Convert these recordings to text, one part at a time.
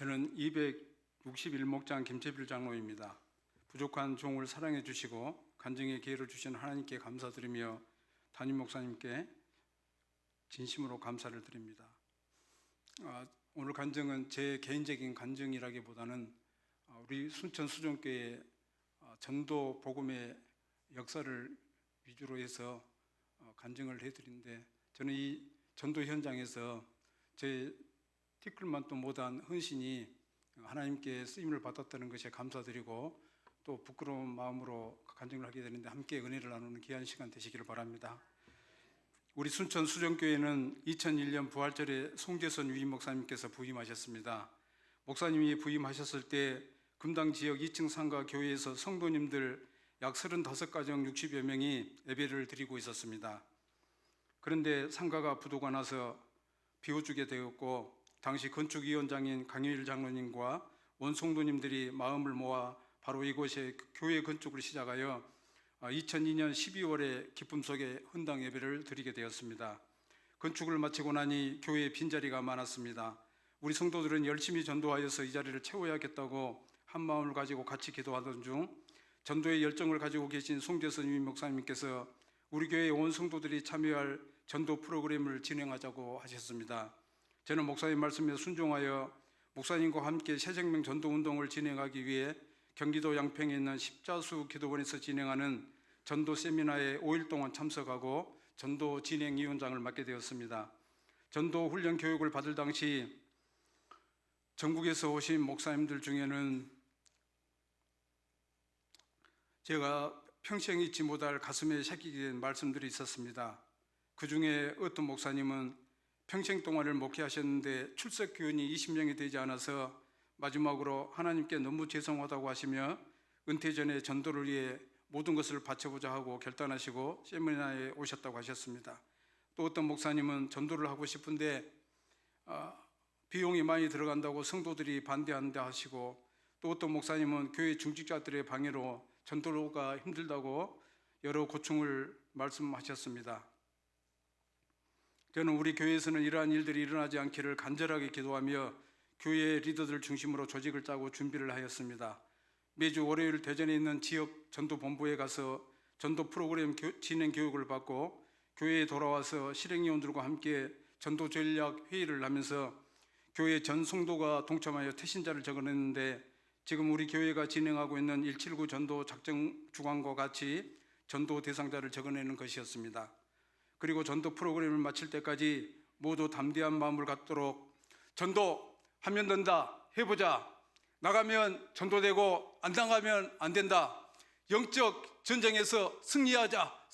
저는 261목장 김재필 장로입니다. 부족한 종을 사랑해 주시고 간증의 기회를 주신 하나님께 감사드리며 담임 목사님께 진심으로 감사를 드립니다. 오늘 간증은 제 개인적인 간증이라기보다는 우리 순천 수종교회 전도 복음의 역사를 위주로 해서 간증을 해드리는데, 저는 이 전도 현장에서 제 티끌만도 못한 헌신이 하나님께 쓰임을 받았다는 것에 감사드리고 또 부끄러운 마음으로 간증을 하게 되는데, 함께 은혜를 나누는 귀한 시간 되시기를 바랍니다. 우리 순천 수정교회는 2001년 부활절에 송재선 위임 목사님께서 부임하셨습니다. 목사님이 부임하셨을 때 금당 지역 2층 상가 교회에서 성도님들 약 35가정 60여 명이 예배를 드리고 있었습니다. 그런데 상가가 부도가 나서 비워주게 되었고, 당시 건축위원장인 강효일 장로님과 온 성도님들이 마음을 모아 바로 이곳에 교회 건축을 시작하여 2002년 12월에 기쁨 속에 헌당 예배를 드리게 되었습니다. 건축을 마치고 나니 교회에 빈자리가 많았습니다. 우리 성도들은 열심히 전도하여서 이 자리를 채워야겠다고 한 마음을 가지고 같이 기도하던 중 전도의 열정을 가지고 계신 송재선 위임 목사님께서 우리 교회의 온 성도들이 참여할 전도 프로그램을 진행하자고 하셨습니다. 저는 목사님 말씀에 순종하여 목사님과 함께 새생명 전도 운동을 진행하기 위해 경기도 양평에 있는 십자수 기도원에서 진행하는 전도 세미나에 5일 동안 참석하고 전도 진행위원장을 맡게 되었습니다. 전도 훈련 교육을 받을 당시 전국에서 오신 목사님들 중에는 제가 평생 잊지 못할 가슴에 새기게 된 말씀들이 있었습니다. 그 중에 어떤 목사님은 평생 동안을 목회하셨는데 출석 교인이 20명이 되지 않아서 마지막으로 하나님께 너무 죄송하다고 하시며 은퇴 전에 전도를 위해 모든 것을 바쳐보자 하고 결단하시고 세미나에 오셨다고 하셨습니다. 또 어떤 목사님은 전도를 하고 싶은데 비용이 많이 들어간다고 성도들이 반대한다 하시고, 또 어떤 목사님은 교회 중직자들의 방해로 전도가 힘들다고 여러 고충을 말씀하셨습니다. 저는 우리 교회에서는 이러한 일들이 일어나지 않기를 간절하게 기도하며 교회 리더들 중심으로 조직을 짜고 준비를 하였습니다. 매주 월요일 대전에 있는 지역 전도 본부에 가서 전도 프로그램 진행 교육을 받고 교회에 돌아와서 실행위원들과 함께 전도 전략 회의를 하면서 교회 전 성도가 동참하여 태신자를 적어냈는데, 지금 우리 교회가 진행하고 있는 179 전도 작정 주간과 같이 전도 대상자를 적어내는 것이었습니다. 그리고 전도 프로그램을 마칠 때까지 모두 담대한 마음을 갖도록 전도 하면 된다, 해보자, 나가면 전도되고 안 나가면 안 된다, 영적 전쟁에서 승리하자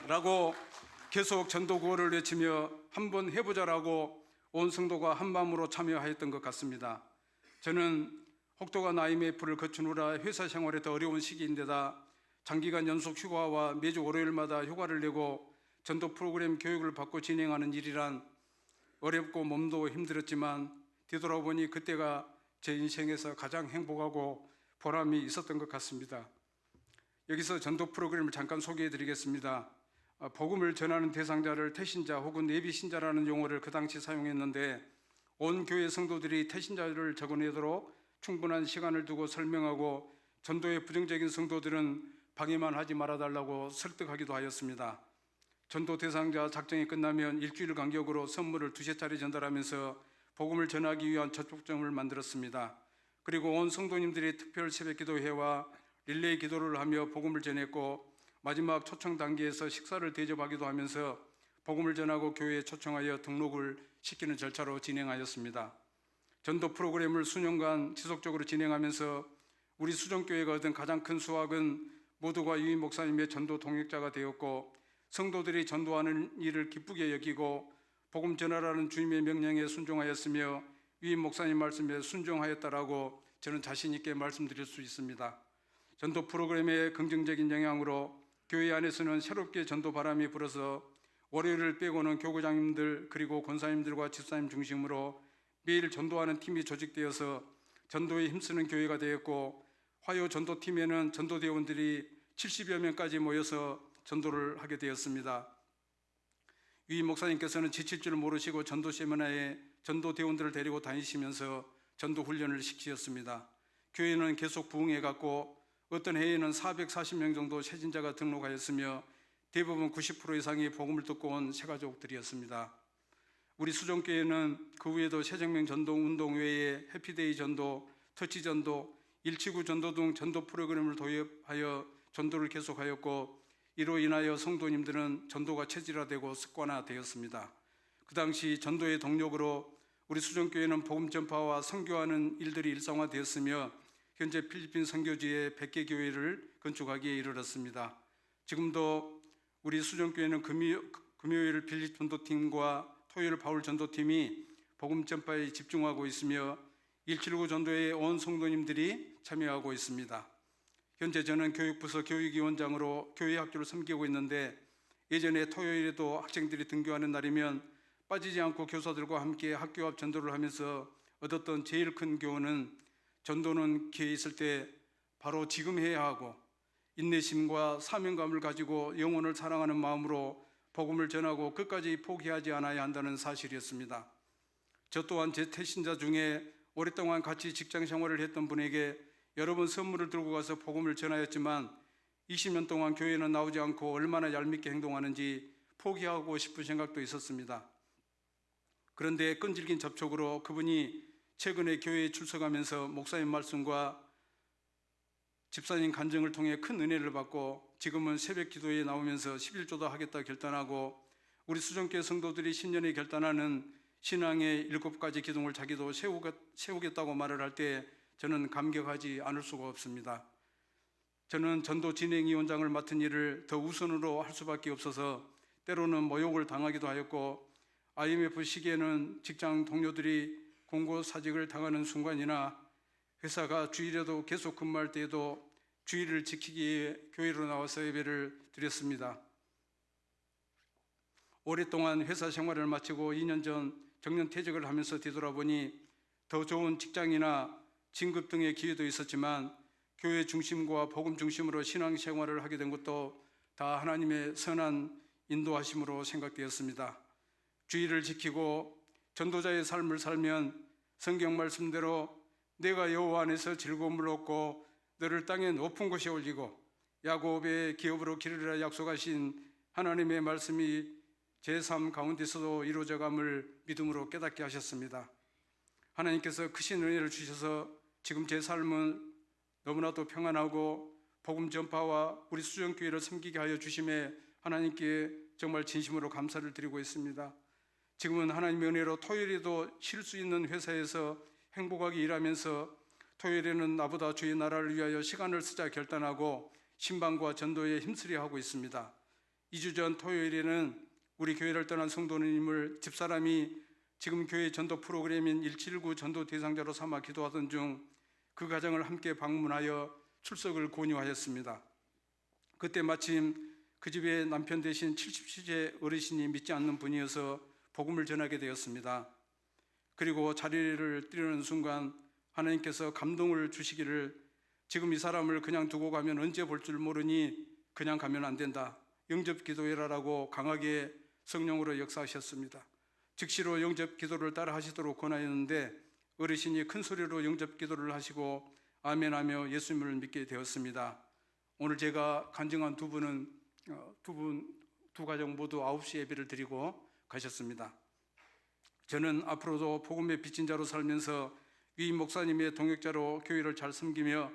라고 계속 전도 구호를 외치며 한번 해보자라고 온 성도가 한 마음으로 참여하였던 것 같습니다. 저는 혹독한 IMF를 거친 후라 회사 생활에 더 어려운 시기인데다 장기간 연속 휴가와 매주 월요일마다 휴가를 내고 전도 프로그램 교육을 받고 진행하는 일이란 어렵고 몸도 힘들었지만 뒤돌아보니 그때가 제 인생에서 가장 행복하고 보람이 있었던 것 같습니다. 여기서 전도 프로그램을 잠깐 소개해 드리겠습니다. 복음을 전하는 대상자를 태신자 혹은 예비신자라는 용어를 그 당시 사용했는데, 온 교회 성도들이 태신자를 적어내도록 충분한 시간을 두고 설명하고 전도의 부정적인 성도들은 방해만 하지 말아달라고 설득하기도 하였습니다. 전도 대상자 작정이 끝나면 일주일 간격으로 선물을 2차례 전달하면서 복음을 전하기 위한 접촉점을 만들었습니다. 그리고 온 성도님들이 특별 새벽기도회와 릴레이 기도를 하며 복음을 전했고, 마지막 초청 단계에서 식사를 대접하기도 하면서 복음을 전하고 교회에 초청하여 등록을 시키는 절차로 진행하였습니다. 전도 프로그램을 수년간 지속적으로 진행하면서 우리 수정교회가 얻은 가장 큰 수확은 모두가 유임 목사님의 전도 동역자가 되었고, 성도들이 전도하는 일을 기쁘게 여기고 복음 전하라는 주님의 명령에 순종하였으며 유임 목사님 말씀에 순종하였다라고 저는 자신 있게 말씀드릴 수 있습니다. 전도 프로그램의 긍정적인 영향으로 교회 안에서는 새롭게 전도 바람이 불어서 월요일을 빼고는 교구장님들 그리고 권사님들과 집사님 중심으로 매일 전도하는 팀이 조직되어서 전도에 힘쓰는 교회가 되었고, 화요 전도팀에는 전도대원들이 70여 명까지 모여서 전도를 하게 되었습니다. 유임 목사님께서는 지칠 줄 모르시고 전도 세미나에 전도 대원들을 데리고 다니시면서 전도 훈련을 시키셨습니다. 교회는 계속 부흥해 갔고 어떤 해에는 440명 정도 세진자가 등록하였으며 대부분 90% 이상이 복음을 듣고 온 새가족들이었습니다. 우리 수종교회는 그 후에도 새정명 전도 운동 외에 해피데이 전도, 터치 전도, 179 전도 등 전도 프로그램을 도입하여 전도를 계속하였고 이로 인하여 성도님들은 전도가 체질화되고 습관화되었습니다. 그 당시 전도의 동력으로 우리 수종교회는 복음 전파와 선교하는 일들이 일상화되었으며 현재 필리핀 선교지에 100개 교회를 건축하기에 이르렀습니다. 지금도 우리 수종교회는 금요일 필립 전도팀과 토요일 바울 전도팀이 복음 전파에 집중하고 있으며 179 전도에 온 성도님들이 참여하고 있습니다. 현재 저는 교육부서 교육위원장으로 교회 학교를 섬기고 있는데 예전에 토요일에도 학생들이 등교하는 날이면 빠지지 않고 교사들과 함께 학교 앞 전도를 하면서 얻었던 제일 큰 교훈은 전도는 기회 있을 때 바로 지금 해야 하고 인내심과 사명감을 가지고 영혼을 사랑하는 마음으로 복음을 전하고 끝까지 포기하지 않아야 한다는 사실이었습니다. 저 또한 제 태신자 중에 오랫동안 같이 직장 생활을 했던 분에게 여러 번 선물을 들고 가서 복음을 전하였지만 20년 동안 교회는 나오지 않고 얼마나 얄밉게 행동하는지 포기하고 싶은 생각도 있었습니다. 그런데 끈질긴 접촉으로 그분이 최근에 교회에 출석하면서 목사님 말씀과 집사님 간증을 통해 큰 은혜를 받고 지금은 새벽 기도에 나오면서 11조도 하겠다 결단하고 우리 수종교회 성도들이 신년에 결단하는 신앙의 7가지 기둥을 자기도 세우겠다고 말을 할 때 저는 감격하지 않을 수가 없습니다. 저는 전도 진행위원장을 맡은 일을 더 우선으로 할 수밖에 없어서 때로는 모욕을 당하기도 하였고 IMF 시기에는 직장 동료들이 공고사직을 당하는 순간이나 회사가 주일에도 계속 근무할 때에도 주일을 지키기 위해 교회로 나와서 예배를 드렸습니다. 오랫동안 회사 생활을 마치고 2년 전 정년퇴직을 하면서 뒤돌아보니 더 좋은 직장이나 진급 등의 기회도 있었지만 교회 중심과 복음 중심으로 신앙생활을 하게 된 것도 다 하나님의 선한 인도하심으로 생각되었습니다. 주의를 지키고 전도자의 삶을 살면 성경 말씀대로 내가 여호와 안에서 즐거움을 얻고 너를 땅의 높은 곳에 올리고 야곱의 기업으로 기르리라 약속하신 하나님의 말씀이 제 삶 가운데서도 이루어져감을 믿음으로 깨닫게 하셨습니다. 하나님께서 크신 은혜를 주셔서 지금 제 삶은 너무나도 평안하고 복음 전파와 우리 수정교회를 섬기게 하여 주심에 하나님께 정말 진심으로 감사를 드리고 있습니다. 지금은 하나님의 은혜로 토요일에도 쉴 수 있는 회사에서 행복하게 일하면서 토요일에는 나보다 주의 나라를 위하여 시간을 쓰자 결단하고 신방과 전도에 힘쓰려 하고 있습니다. 2주 전 토요일에는 우리 교회를 떠난 성도님을 집사람이 지금 교회 전도 프로그램인 179 전도 대상자로 삼아 기도하던 중 그 가정을 함께 방문하여 출석을 권유하였습니다. 그때 마침 그 집에 남편 대신 77세 어르신이 믿지 않는 분이어서 복음을 전하게 되었습니다. 그리고 자리를 뜨려는 순간 하나님께서 감동을 주시기를 지금 이 사람을 그냥 두고 가면 언제 볼 줄 모르니 그냥 가면 안 된다. 영접 기도해라라고 강하게 성령으로 역사하셨습니다. 즉시로 영접 기도를 따라 하시도록 권하였는데 어르신이 큰 소리로 영접 기도를 하시고 아멘하며 예수님을 믿게 되었습니다. 오늘 제가 간증한 두 분은 두 가정 모두 9시 예배를 드리고 가셨습니다. 저는 앞으로도 복음의 빚진 자로 살면서 위 목사님의 동역자로 교회를 잘 섬기며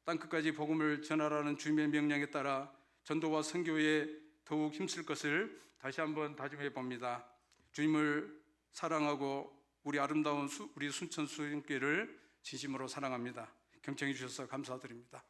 땅끝까지 복음을 전하라는 주님의 명령에 따라 전도와 선교에 더욱 힘쓸 것을 다시 한번 다짐해 봅니다. 주님을 사랑하고 우리 아름다운 우리 순천 수영교회를 진심으로 사랑합니다. 경청해 주셔서 감사드립니다.